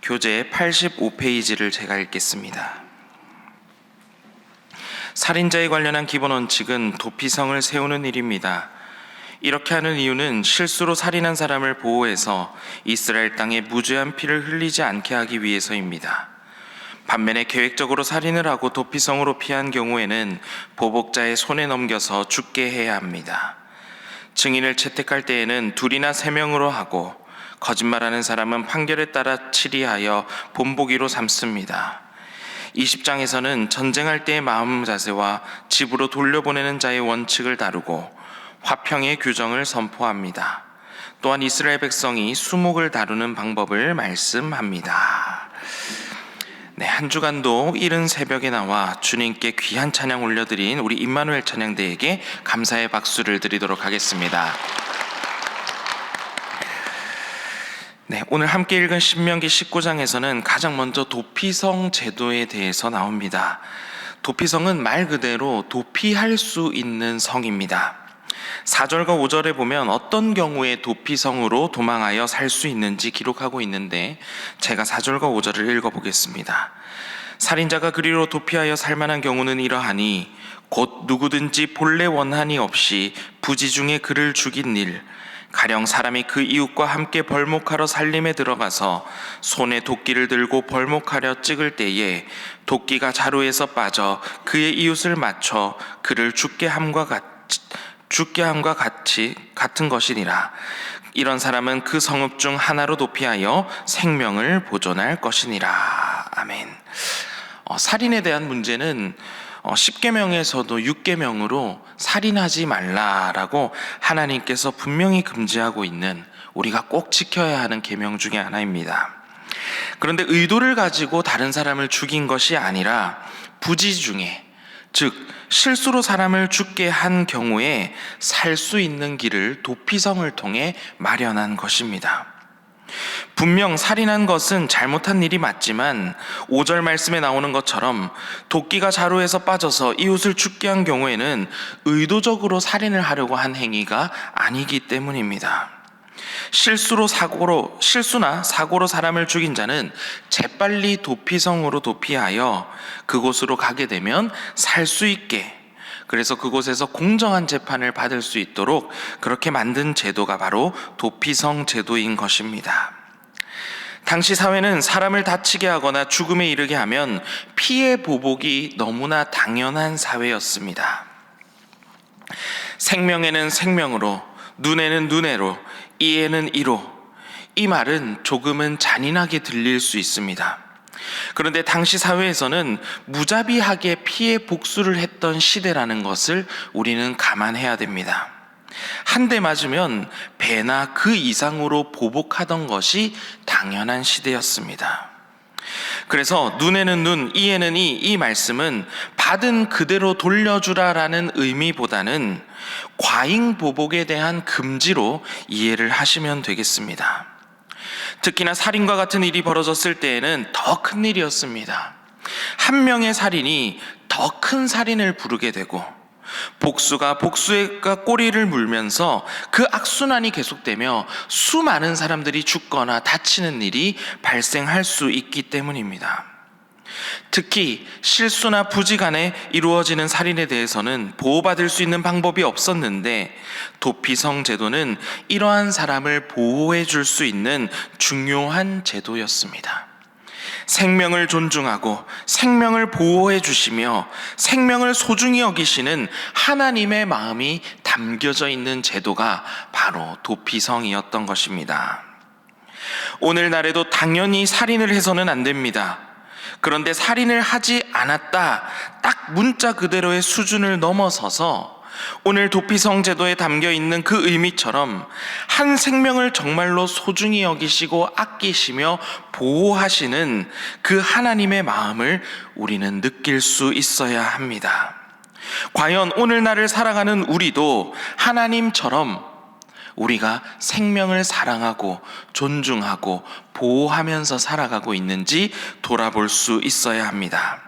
교재 85페이지를 제가 읽겠습니다. 살인자에 관련한 기본 원칙은 도피성을 세우는 일입니다. 이렇게 하는 이유는 실수로 살인한 사람을 보호해서 이스라엘 땅에 무죄한 피를 흘리지 않게 하기 위해서입니다. 반면에 계획적으로 살인을 하고 도피성으로 피한 경우에는 보복자의 손에 넘겨서 죽게 해야 합니다. 증인을 채택할 때에는 2이나 3명으로 하고 거짓말하는 사람은 판결에 따라 치리하여 본보기로 삼습니다. 20장에서는 전쟁할 때의 마음 자세와 집으로 돌려보내는 자의 원칙을 다루고 화평의 규정을 선포합니다. 또한 이스라엘 백성이 수목을 다루는 방법을 말씀합니다. 한 주간도 이른 새벽에 나와 주님께 귀한 찬양 올려드린 우리 임마누엘 찬양대에게 감사의 박수를 드리도록 하겠습니다. 오늘 함께 읽은 신명기 19장에서는 가장 먼저 도피성 제도에 대해서 나옵니다. 도피성은 말 그대로 도피할 수 있는 성입니다. 4절과 5절에 보면 어떤 경우에 도피성으로 도망하여 살 수 있는지 기록하고 있는데 제가 4절과 5절을 읽어보겠습니다. 살인자가 그리로 도피하여 살만한 경우는 이러하니 곧 누구든지 본래 원한이 없이 부지 중에 그를 죽인 일, 가령 사람이 그 이웃과 함께 벌목하러 살림에 들어가서 손에 도끼를 들고 벌목하려 찍을 때에 도끼가 자루에서 빠져 그의 이웃을 맞춰 그를 죽게 함과 같은 것이니라. 이런 사람은 그 성읍 중 하나로 도피하여 생명을 보존할 것이니라. 아멘. 살인에 대한 문제는 10계명에서도 6계명으로 살인하지 말라라고 하나님께서 분명히 금지하고 있는 우리가 꼭 지켜야 하는 계명 중에 하나입니다. 그런데 의도를 가지고 다른 사람을 죽인 것이 아니라 부지 중에, 즉 실수로 사람을 죽게 한 경우에 살 수 있는 길을 도피성을 통해 마련한 것입니다. 분명 살인한 것은 잘못한 일이 맞지만 5절 말씀에 나오는 것처럼 도끼가 자루에서 빠져서 이웃을 죽게 한 경우에는 의도적으로 살인을 하려고 한 행위가 아니기 때문입니다. 실수나 사고로 사람을 죽인 자는 재빨리 도피성으로 도피하여 그곳으로 가게 되면 살 수 있게, 그래서 그곳에서 공정한 재판을 받을 수 있도록 그렇게 만든 제도가 바로 도피성 제도인 것입니다. 당시 사회는 사람을 다치게 하거나 죽음에 이르게 하면 피해 보복이 너무나 당연한 사회였습니다. 생명에는 생명으로, 눈에는 눈으로, 이에는 이로. 이 말은 조금은 잔인하게 들릴 수 있습니다. 그런데 당시 사회에서는 무자비하게 피해 복수를 했던 시대라는 것을 우리는 감안해야 됩니다. 한 대 맞으면 배나 그 이상으로 보복하던 것이 당연한 시대였습니다. 그래서 눈에는 눈, 이에는 이 말씀은 받은 그대로 돌려주라라는 의미보다는 과잉 보복에 대한 금지로 이해를 하시면 되겠습니다. 특히나 살인과 같은 일이 벌어졌을 때에는 더 큰 일이었습니다. 한 명의 살인이 더 큰 살인을 부르게 되고 복수가 복수가 꼬리를 물면서 그 악순환이 계속되며 수많은 사람들이 죽거나 다치는 일이 발생할 수 있기 때문입니다. 특히 실수나 부지간에 이루어지는 살인에 대해서는 보호받을 수 있는 방법이 없었는데 도피성 제도는 이러한 사람을 보호해 줄 수 있는 중요한 제도였습니다. 생명을 존중하고 생명을 보호해 주시며 생명을 소중히 여기시는 하나님의 마음이 담겨져 있는 제도가 바로 도피성이었던 것입니다. 오늘날에도 당연히 살인을 해서는 안 됩니다. 그런데 살인을 하지 않았다, 딱 문자 그대로의 수준을 넘어서서 오늘 도피성 제도에 담겨 있는 그 의미처럼 한 생명을 정말로 소중히 여기시고 아끼시며 보호하시는 그 하나님의 마음을 우리는 느낄 수 있어야 합니다. 과연 오늘날을 살아가는 우리도 하나님처럼 우리가 생명을 사랑하고 존중하고 보호하면서 살아가고 있는지 돌아볼 수 있어야 합니다.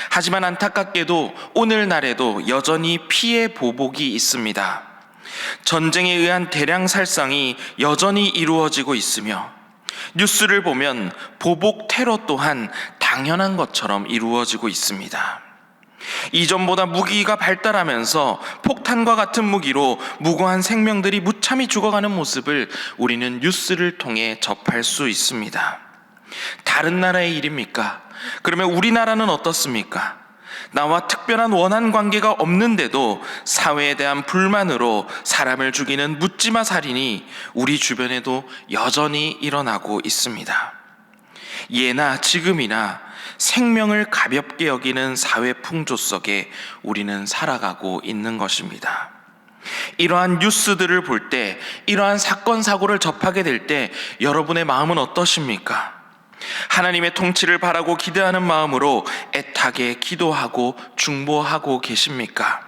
하지만 안타깝게도 오늘날에도 여전히 피해 보복이 있습니다. 전쟁에 의한 대량 살상이 여전히 이루어지고 있으며 뉴스를 보면 보복 테러 또한 당연한 것처럼 이루어지고 있습니다. 이전보다 무기가 발달하면서 폭탄과 같은 무기로 무고한 생명들이 무참히 죽어가는 모습을 우리는 뉴스를 통해 접할 수 있습니다. 다른 나라의 일입니까? 그러면 우리나라는 어떻습니까? 나와 특별한 원한 관계가 없는데도 사회에 대한 불만으로 사람을 죽이는 묻지마 살인이 우리 주변에도 여전히 일어나고 있습니다. 예나 지금이나 생명을 가볍게 여기는 사회 풍조 속에 우리는 살아가고 있는 것입니다. 이러한 뉴스들을 볼 때, 이러한 사건 사고를 접하게 될 때 여러분의 마음은 어떠십니까? 하나님의 통치를 바라고 기대하는 마음으로 애타게 기도하고 중보하고 계십니까?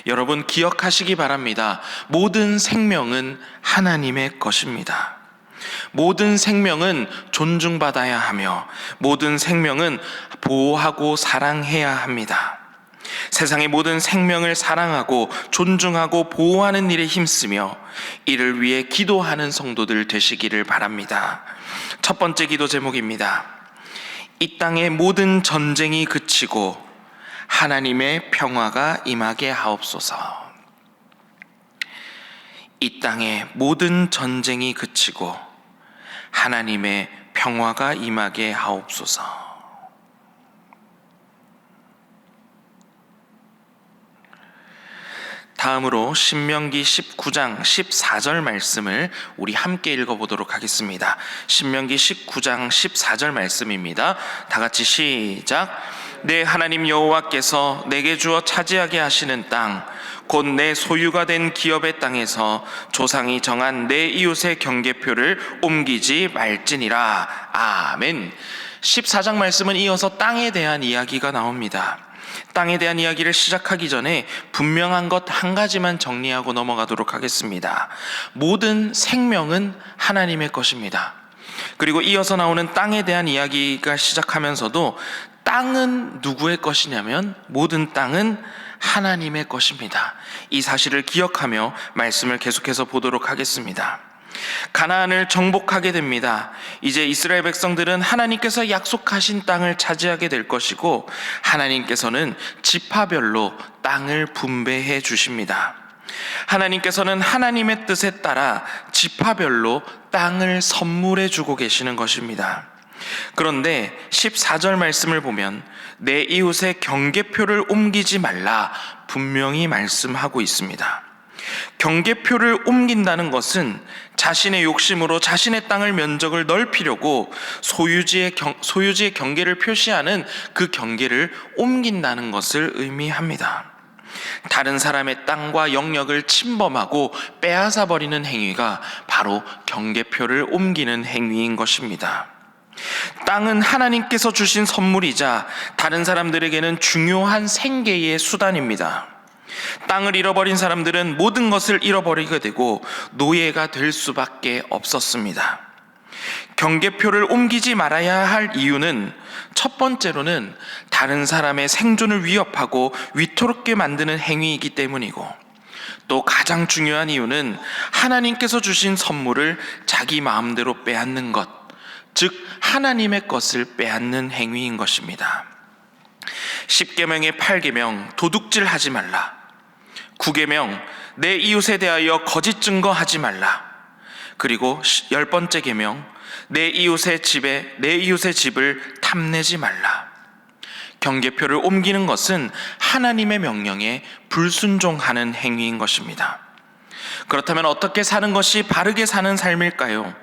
여러분 기억하시기 바랍니다. 모든 생명은 하나님의 것입니다. 모든 생명은 존중받아야 하며 모든 생명은 보호하고 사랑해야 합니다. 세상의 모든 생명을 사랑하고 존중하고 보호하는 일에 힘쓰며 이를 위해 기도하는 성도들 되시기를 바랍니다. 첫 번째 기도 제목입니다. 이 땅의 모든 전쟁이 그치고 하나님의 평화가 임하게 하옵소서. 이 땅의 모든 전쟁이 그치고 하나님의 평화가 임하게 하옵소서. 다음으로 신명기 19장 14절 말씀을 우리 함께 읽어보도록 하겠습니다. 신명기 19장 14절 말씀입니다. 다 같이 시작. 내 하나님 여호와께서 내게 주어 차지하게 하시는 땅, 곧 내 소유가 된 기업의 땅에서 조상이 정한 내 이웃의 경계표를 옮기지 말지니라. 아멘. 14장 말씀은 이어서 땅에 대한 이야기가 나옵니다. 땅에 대한 이야기를 시작하기 전에 분명한 것 한 가지만 정리하고 넘어가도록 하겠습니다. 모든 생명은 하나님의 것입니다. 그리고 이어서 나오는 땅에 대한 이야기가 시작하면서도 땅은 누구의 것이냐면 모든 땅은 하나님의 것입니다. 이 사실을 기억하며 말씀을 계속해서 보도록 하겠습니다. 가나안을 정복하게 됩니다. 이제 이스라엘 백성들은 하나님께서 약속하신 땅을 차지하게 될 것이고 하나님께서는 지파별로 땅을 분배해 주십니다. 하나님께서는 하나님의 뜻에 따라 지파별로 땅을 선물해 주고 계시는 것입니다. 그런데 14절 말씀을 보면 내 이웃의 경계표를 옮기지 말라 분명히 말씀하고 있습니다. 경계표를 옮긴다는 것은 자신의 욕심으로 자신의 땅을 면적을 넓히려고 소유지의 경계를 표시하는 그 경계를 옮긴다는 것을 의미합니다. 다른 사람의 땅과 영역을 침범하고 빼앗아 버리는 행위가 바로 경계표를 옮기는 행위인 것입니다. 땅은 하나님께서 주신 선물이자 다른 사람들에게는 중요한 생계의 수단입니다. 땅을 잃어버린 사람들은 모든 것을 잃어버리게 되고 노예가 될 수밖에 없었습니다. 경계표를 옮기지 말아야 할 이유는 첫 번째로는 다른 사람의 생존을 위협하고 위태롭게 만드는 행위이기 때문이고, 또 가장 중요한 이유는 하나님께서 주신 선물을 자기 마음대로 빼앗는 것, 즉 하나님의 것을 빼앗는 행위인 것입니다. 10계명의 8계명 도둑질하지 말라, 9계명 내 이웃에 대하여 거짓 증거하지 말라, 그리고 10번째 계명 내 이웃의 집을 탐내지 말라. 경계표를 옮기는 것은 하나님의 명령에 불순종하는 행위인 것입니다. 그렇다면 어떻게 사는 것이 바르게 사는 삶일까요?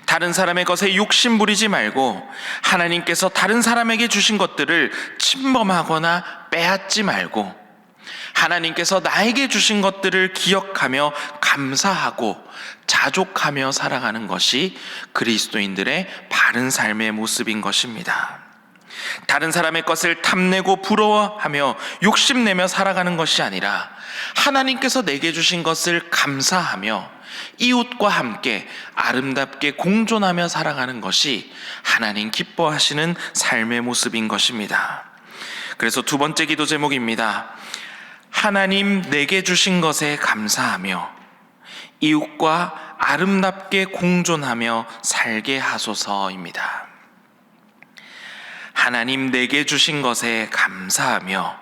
다른 사람의 것에 욕심 부리지 말고 하나님께서 다른 사람에게 주신 것들을 침범하거나 빼앗지 말고 하나님께서 나에게 주신 것들을 기억하며 감사하고 자족하며 살아가는 것이 그리스도인들의 바른 삶의 모습인 것입니다. 다른 사람의 것을 탐내고 부러워하며 욕심내며 살아가는 것이 아니라 하나님께서 내게 주신 것을 감사하며 이웃과 함께 아름답게 공존하며 살아가는 것이 하나님 기뻐하시는 삶의 모습인 것입니다. 그래서 두 번째 기도 제목입니다. 하나님 내게 주신 것에 감사하며 이웃과 아름답게 공존하며 살게 하소서입니다. 하나님 내게 주신 것에 감사하며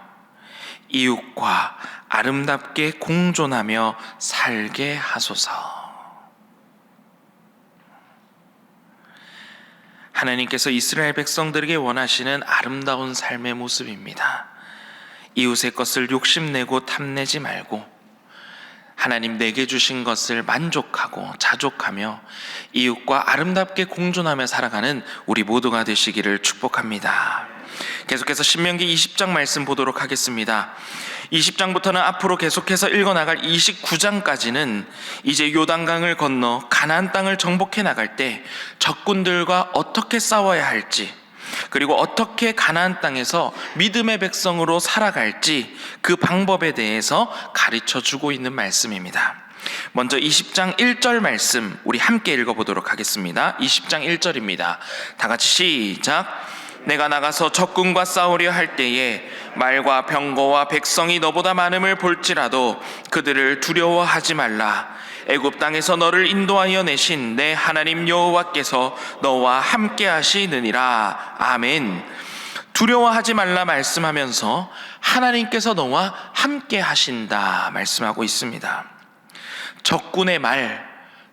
이웃과 아름답게 공존하며 살게 하소서. 하나님께서 이스라엘 백성들에게 원하시는 아름다운 삶의 모습입니다. 이웃의 것을 욕심내고 탐내지 말고 하나님 내게 주신 것을 만족하고 자족하며 이웃과 아름답게 공존하며 살아가는 우리 모두가 되시기를 축복합니다. 계속해서 신명기 20장 말씀 보도록 하겠습니다. 20장부터는 앞으로 계속해서 읽어나갈 29장까지는 이제 요단강을 건너 가나안 땅을 정복해 나갈 때 적군들과 어떻게 싸워야 할지, 그리고 어떻게 가나안 땅에서 믿음의 백성으로 살아갈지 그 방법에 대해서 가르쳐 주고 있는 말씀입니다. 먼저 20장 1절 말씀 우리 함께 읽어보도록 하겠습니다. 20장 1절입니다. 다 같이 시작. 내가 나가서 적군과 싸우려 할 때에 말과 병거와 백성이 너보다 많음을 볼지라도 그들을 두려워하지 말라. 애굽 땅에서 너를 인도하여 내신 내 하나님 여호와께서 너와 함께 하시느니라. 아멘. 두려워하지 말라 말씀하면서 하나님께서 너와 함께 하신다 말씀하고 있습니다. 적군의 말,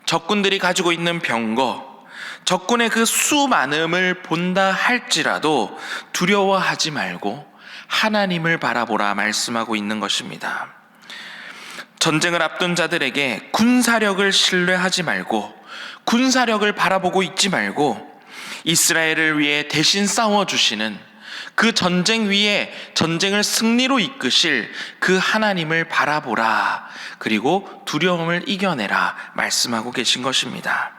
적군들이 가지고 있는 병거, 적군의 그 수많음을 본다 할지라도 두려워하지 말고 하나님을 바라보라 말씀하고 있는 것입니다. 전쟁을 앞둔 자들에게 군사력을 신뢰하지 말고 군사력을 바라보고 있지 말고 이스라엘을 위해 대신 싸워주시는 그 전쟁 위에 전쟁을 승리로 이끄실 그 하나님을 바라보라. 그리고 두려움을 이겨내라 말씀하고 계신 것입니다.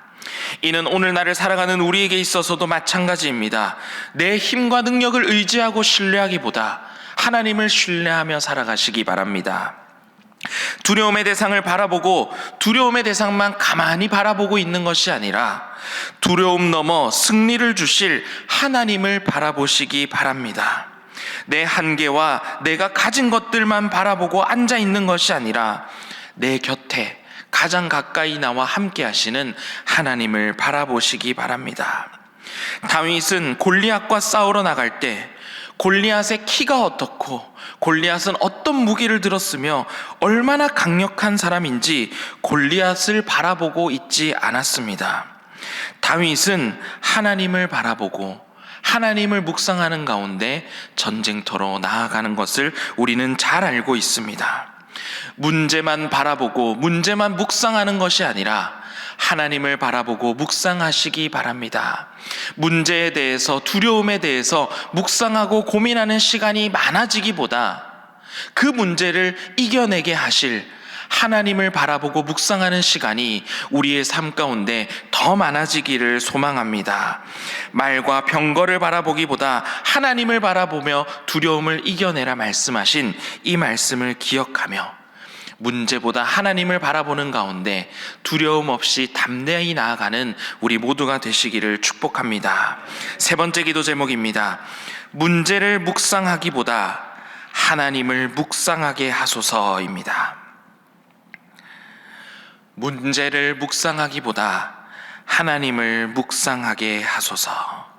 이는 오늘날을 살아가는 우리에게 있어서도 마찬가지입니다. 내 힘과 능력을 의지하고 신뢰하기보다 하나님을 신뢰하며 살아가시기 바랍니다. 두려움의 대상을 바라보고 두려움의 대상만 가만히 바라보고 있는 것이 아니라 두려움 넘어 승리를 주실 하나님을 바라보시기 바랍니다. 내 한계와 내가 가진 것들만 바라보고 앉아 있는 것이 아니라 내 곁에 가장 가까이 나와 함께 하시는 하나님을 바라보시기 바랍니다. 다윗은 골리앗과 싸우러 나갈 때 골리앗의 키가 어떻고 골리앗은 어떤 무기를 들었으며 얼마나 강력한 사람인지 골리앗을 바라보고 있지 않았습니다. 다윗은 하나님을 바라보고 하나님을 묵상하는 가운데 전쟁터로 나아가는 것을 우리는 잘 알고 있습니다. 문제만 바라보고 문제만 묵상하는 것이 아니라 하나님을 바라보고 묵상하시기 바랍니다. 문제에 대해서 두려움에 대해서 묵상하고 고민하는 시간이 많아지기보다 그 문제를 이겨내게 하실 하나님을 바라보고 묵상하는 시간이 우리의 삶 가운데 더 많아지기를 소망합니다. 말과 병거를 바라보기보다 하나님을 바라보며 두려움을 이겨내라 말씀하신 이 말씀을 기억하며 문제보다 하나님을 바라보는 가운데 두려움 없이 담대히 나아가는 우리 모두가 되시기를 축복합니다. 세 번째 기도 제목입니다. 문제를 묵상하기보다 하나님을 묵상하게 하소서입니다. 문제를 묵상하기보다 하나님을 묵상하게 하소서.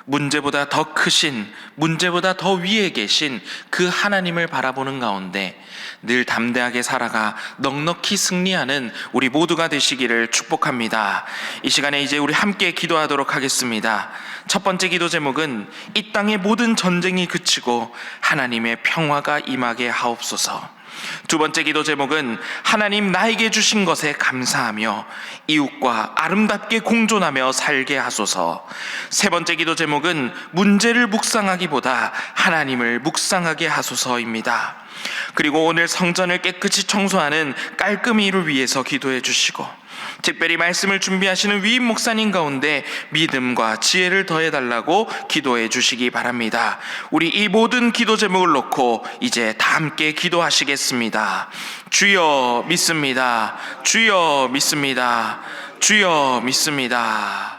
문제보다 더 크신, 문제보다 더 위에 계신 그 하나님을 바라보는 가운데 늘 담대하게 살아가 넉넉히 승리하는 우리 모두가 되시기를 축복합니다. 이 시간에 이제 우리 함께 기도하도록 하겠습니다. 첫 번째 기도 제목은 이 땅의 모든 전쟁이 그치고 하나님의 평화가 임하게 하옵소서. 두 번째 기도 제목은 하나님 나에게 주신 것에 감사하며 이웃과 아름답게 공존하며 살게 하소서. 세 번째 기도 제목은 문제를 묵상하기보다 하나님을 묵상하게 하소서입니다. 그리고 오늘 성전을 깨끗이 청소하는 깔끔이를 위해서 기도해 주시고 특별히 말씀을 준비하시는 위임 목사님 가운데 믿음과 지혜를 더해달라고 기도해 주시기 바랍니다. 우리 이 모든 기도 제목을 놓고 이제 다 함께 기도하시겠습니다. 주여 믿습니다. 주여 믿습니다. 주여 믿습니다.